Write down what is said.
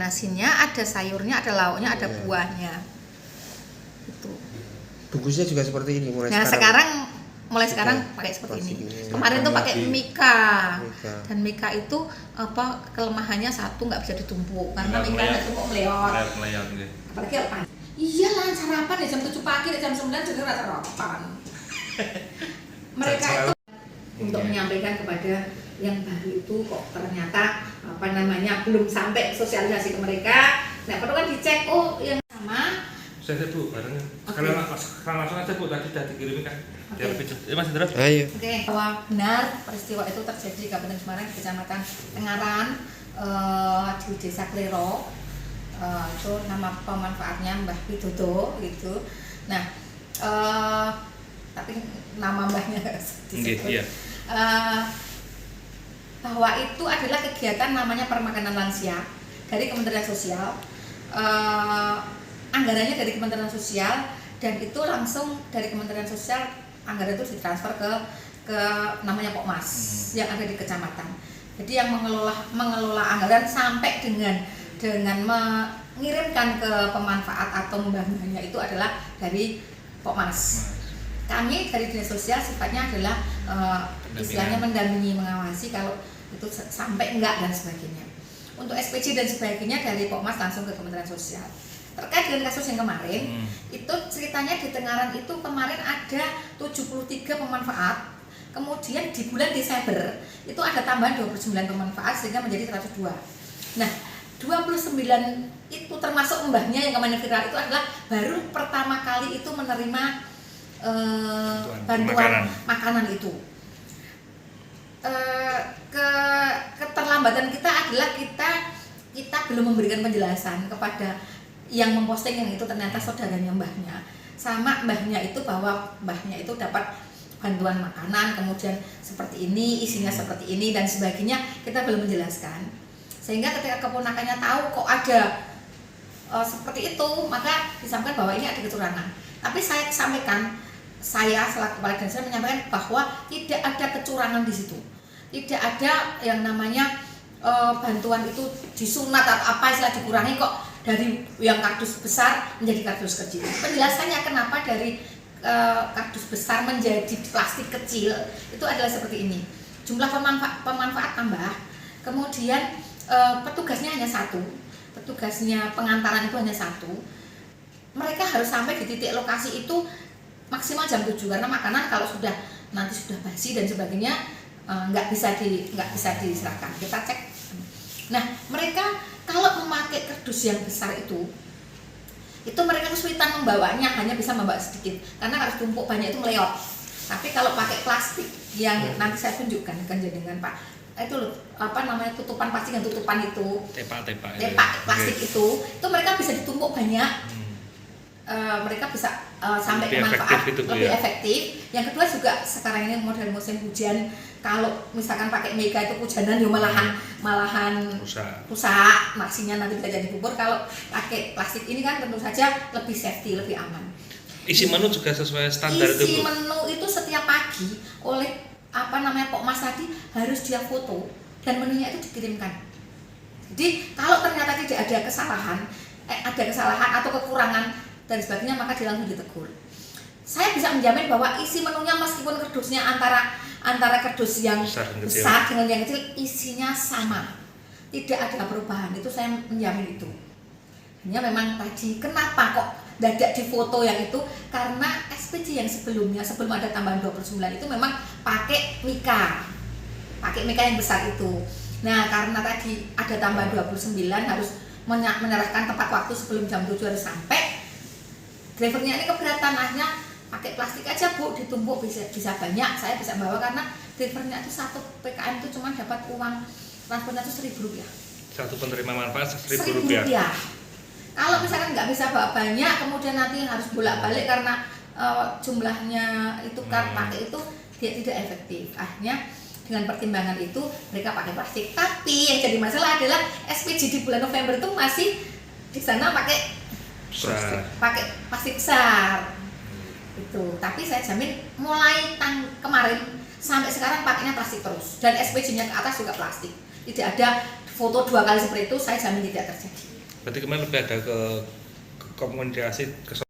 nasinya, ada sayurnya, ada lauknya, ada buahnya. Itu. Bungkusnya juga seperti ini mulai Nah, sekarang. mulai sekarang pakai seperti ini. Kemarin tuh pakai mika. Dan mika itu kelemahannya satu, nggak bisa ditumpuk karena mika itu kok meleot. Apalagi apa? Iya lah, sarapan ya jam 7 pagi, jam 9 juga sarapan. Mereka itu untuk menyampaikan kepada yang baru itu kok ternyata belum sampai sosialisasi ke mereka. Nah, perlu kan dicek yang sama. Saya Bu, bareng. Sekalian langsung aja Bu, tadi sudah dikirimin kan. Mas Indra. Ayo. Oke, bahwa benar peristiwa itu terjadi di Kabupaten Semarang, di Kecamatan Tengaran, di Desa Klero. Itu nama pemanfaatnya Mbah Widodo gitu. Nah, tapi nama mbahnya disebut. Iya. Bahwa itu adalah kegiatan namanya permakanan lansia dari Kementerian Sosial. Anggarannya dari Kementerian Sosial, dan itu langsung dari Kementerian Sosial anggaran itu ditransfer ke namanya Pokmas yang ada di kecamatan. Jadi yang mengelola anggaran sampai dengan mengirimkan ke pemanfaat atau mbah-mbahnya itu adalah dari Pokmas. Kami dari Dinas Sosial sifatnya adalah istilahnya mendampingi, mengawasi kalau itu sampai enggak dan sebagainya. Untuk SPJ dan sebagainya dari Pokmas langsung ke Kementerian Sosial. Terkait dengan kasus yang kemarin, itu ceritanya di Tengaran itu kemarin ada 73 pemanfaat. Kemudian di bulan Desember itu ada tambahan 29 pemanfaat sehingga menjadi 102. Nah, 29 itu termasuk mbahnya yang kemarin viral itu adalah baru pertama kali itu menerima bantuan makanan itu. Keterlambatan kita adalah kita belum memberikan penjelasan kepada yang memposting yang itu ternyata saudaranya mbahnya, sama mbahnya itu bahwa mbahnya itu dapat bantuan makanan kemudian seperti ini, isinya seperti ini dan sebagainya, kita belum menjelaskan. Sehingga ketika keponakannya tahu kok ada seperti itu, maka disampaikan bahwa ini ada kecurangan. Tapi saya sampaikan, saya selaku kepala dinas menyampaikan bahwa tidak ada kecurangan di situ. Tidak ada yang namanya bantuan itu disunat atau apa istilah dikurangi kok dari yang kardus besar menjadi kardus kecil. Penjelasannya kenapa dari kardus besar menjadi plastik kecil itu adalah seperti ini. Jumlah pemanfaat tambah, kemudian petugasnya hanya satu, petugasnya pengantaran itu hanya satu. Mereka harus sampai di titik lokasi itu maksimal jam 7 karena makanan kalau nanti sudah basi dan sebagainya nggak bisa diserahkan. Kita cek. Nah, mereka kalau memakai kardus yang besar itu mereka kesulitan membawanya, hanya bisa membawa sedikit karena harus tumpuk banyak itu meleot. Tapi kalau pakai plastik yang nanti saya tunjukkan kan dengan Pak, itu loh, tutupan plastik yang tutupan itu tepak plastik itu mereka bisa ditumpuk banyak. Mereka bisa sampai kemanfaat lebih efektif. Yang kedua juga sekarang ini model musim hujan, kalau misalkan pakai mega itu hujanan ya malahan rusak, maksinya nanti bisa jadi bubur. Kalau pakai plastik ini kan tentu saja lebih safety, lebih aman. Isi menu juga sesuai standar itu. Isi menu itu setiap pagi oleh Pokmas tadi harus dia foto dan menunya itu dikirimkan. Jadi kalau ternyata tidak ada kesalahan atau kekurangan dan sebagainya, maka dia langsung ditegur. Saya bisa menjamin bahwa isi menunya meskipun kardusnya antara kardus yang besar dengan yang kecil isinya sama, tidak ada perubahan. Itu saya menjamin itu. Hanya memang tadi kenapa kok dadak di foto yang itu, karena SPJ yang sebelum ada tambahan 29 itu memang pakai mika yang besar itu. Nah, karena tadi ada tambahan 29 harus menyerahkan tepat waktu sebelum jam 7 harus sampai. Drivernya ini keberatan, akhirnya pakai plastik aja Bu, ditumpuk bisa banyak, saya bisa bawa karena drivernya itu satu PKM itu cuma dapat uang transportnya itu Rp1.000. Satu penerima manfaat Rp1.000. Kalau misalkan nggak bisa bawa banyak, kemudian nanti harus bolak-balik karena jumlahnya itu kan pakai itu dia tidak efektif. Akhirnya dengan pertimbangan itu mereka pakai plastik. Tapi yang jadi masalah adalah SPJ di bulan November itu masih di sana pakai plastik besar itu. Tapi saya jamin mulai kemarin sampai sekarang pakainya plastik terus, dan SPJ-nya ke atas juga plastik. Tidak ada foto 2 kali seperti itu, saya jamin tidak terjadi. Berarti kemarin lebih ada ke komunikasi ke